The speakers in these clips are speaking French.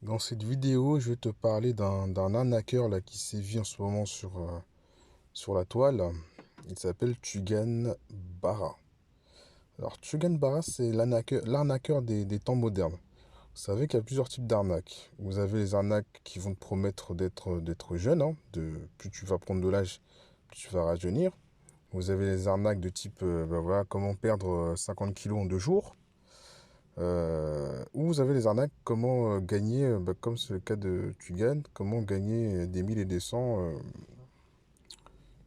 Dans cette vidéo, je vais te parler d'un arnaqueur là, qui sévit en ce moment sur la toile. Il s'appelle Tugan Barra. Alors, Tugan Barra, c'est l'arnaqueur des temps modernes. Vous savez qu'il y a plusieurs types d'arnaques. Vous avez les arnaques qui vont te promettre d'être jeune. Hein, plus tu vas prendre de l'âge, plus tu vas rajeunir. Vous avez les arnaques de type voilà, comment perdre 50 kilos en 2 jours. Ou vous avez les arnaques, comment gagner, comme c'est le cas de Tugan, comment gagner des 1000 et des 100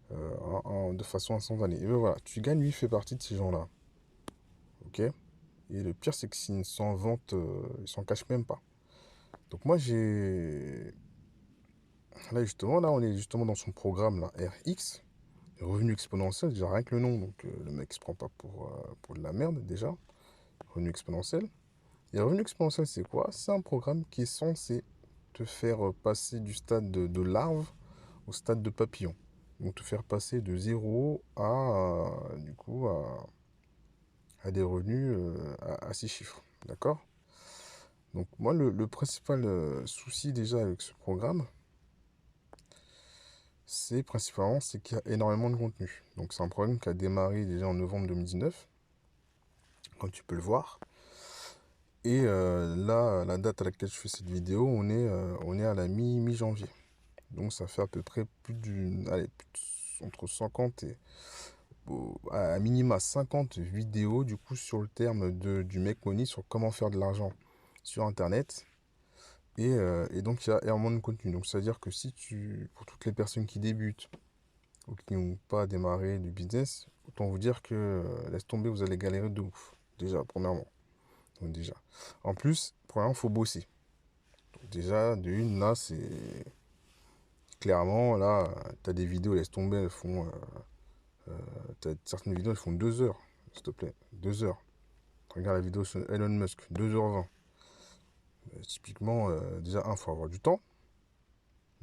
de façon instantanée. Et ben voilà, Tugan, lui, fait partie de ces gens-là. Ok? Et le pire, c'est que s'ils s'en vantent, ils s'en cachent même pas. Donc moi, là, justement, là, on est justement dans son programme, là, RX, revenu exponentiel, déjà rien que le nom, donc le mec se prend pas pour de la merde, déjà. Revenu exponentiel. Et revenu exponentiel, c'est quoi? C'est un programme qui est censé te faire passer du stade de larve au stade de papillon. Donc te faire passer de 0 du coup, à des revenus à 6 chiffres. D'accord? Donc moi, le principal souci déjà avec ce programme, c'est qu'il y a énormément de contenu. Donc c'est un programme qui a démarré déjà en novembre 2019, comme tu peux le voir. Et là, la date à laquelle je fais cette vidéo, on est à la mi-janvier. Donc ça fait à peu près entre 50 et à minima 50 vidéos du coup sur le terme du make money, sur comment faire de l'argent sur internet. Et donc il y a énormément de contenu. Donc c'est à dire que pour toutes les personnes qui débutent ou qui n'ont pas démarré du business, autant vous dire que laisse tomber, vous allez galérer de ouf. Déjà, premièrement. Donc déjà. En plus, premièrement, il faut bosser. Donc déjà, de une, là, c'est clairement, là, tu as des vidéos, laisse tomber, elles font. Certaines vidéos, elles font 2 heures, s'il te plaît. 2 heures. Regarde la vidéo sur Elon Musk, 2h20. Typiquement, déjà, il faut avoir du temps.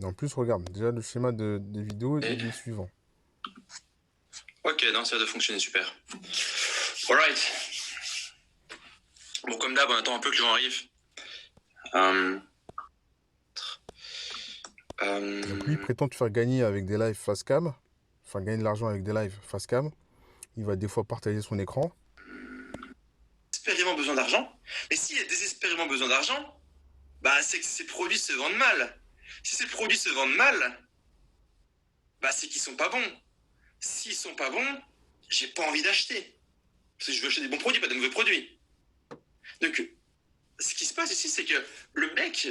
Et en plus, regarde, déjà, le schéma des vidéos, il est suivant. Ok, non, ça a de fonctionner, super. Alright. Bon, comme d'hab, on attend un peu que les gens arrivent. Donc lui, il prétend te faire gagner avec des lives face cam. Enfin, gagner de l'argent avec des lives face cam. Il va des fois partager son écran. Désespérément besoin d'argent. Mais s'il a désespérément besoin d'argent, bah c'est que ces produits se vendent mal. Si ces produits se vendent mal, bah c'est qu'ils sont pas bons. S'ils sont pas bons, j'ai pas envie d'acheter. Parce que je veux acheter des bons produits, pas de mauvais produits. Donc, ce qui se passe ici, c'est que le mec,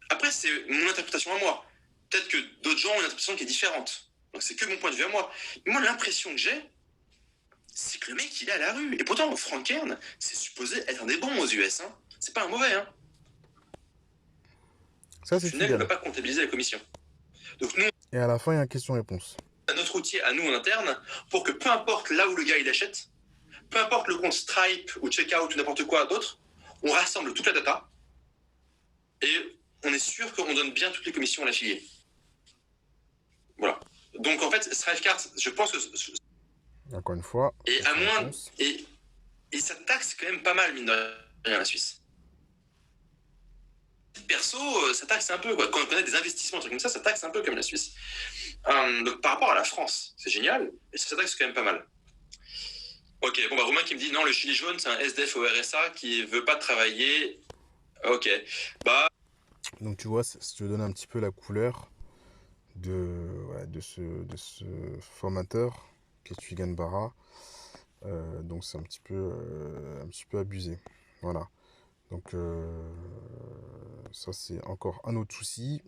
après c'est mon interprétation à moi. Peut-être que d'autres gens ont une interprétation qui est différente. Donc c'est que mon point de vue à moi. Mais moi, l'impression que j'ai, c'est que le mec, il est à la rue. Et pourtant, Frank Kern, c'est supposé être un des bons aux US. Hein. C'est pas un mauvais. Hein. Ça, Au c'est final, il ne Tugan. va pas comptabiliser la commission. Donc nous, Et à la fin, il y a un question-réponse. on a notre outil à nous en interne pour que peu importe là où le gars il achète, peu importe le compte Stripe ou Checkout ou n'importe quoi d'autre, on rassemble toute la data et on est sûr qu'on donne bien toutes les commissions à l'affilié. Voilà. Donc en fait, Stripecart, je pense que... Encore une fois, Et à moins... question-réponse. Et ça taxe quand même pas mal, mine de rien, la Suisse. Perso, ça taxe un peu. Quoi. Quand on connaît des investissements, trucs comme ça taxe un peu comme la Suisse. Donc par rapport à la France, c'est génial, et ça taxe quand même pas mal. Ok, bon bah Romain qui me dit non, le gilet jaune, c'est un SDF au RSA qui veut pas travailler. Ok, bah... Donc tu vois, ça te donne un petit peu la couleur de ce formateur qui est Tugan Barra. Donc c'est un petit peu abusé. Voilà. Donc ça c'est encore un autre souci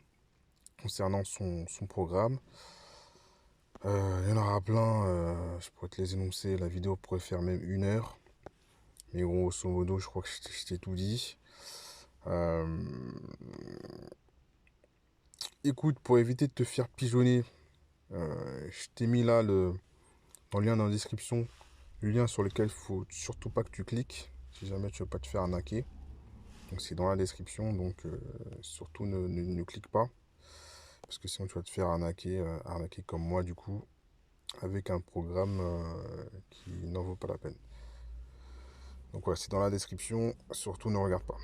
concernant son programme. Il y en aura plein, je pourrais te les énoncer, la vidéo pourrait faire même 1 heure. Mais grosso modo, je crois que je t'ai tout dit. Écoute, pour éviter de te faire pigeonner, je t'ai mis là dans le lien dans la description, le lien sur lequel il faut surtout pas que tu cliques, si jamais tu veux pas te faire arnaquer. Donc c'est dans la description, donc surtout ne clique pas. Parce que sinon tu vas te faire arnaquer comme moi du coup, avec un programme qui n'en vaut pas la peine. Donc voilà, c'est dans la description, surtout ne regarde pas.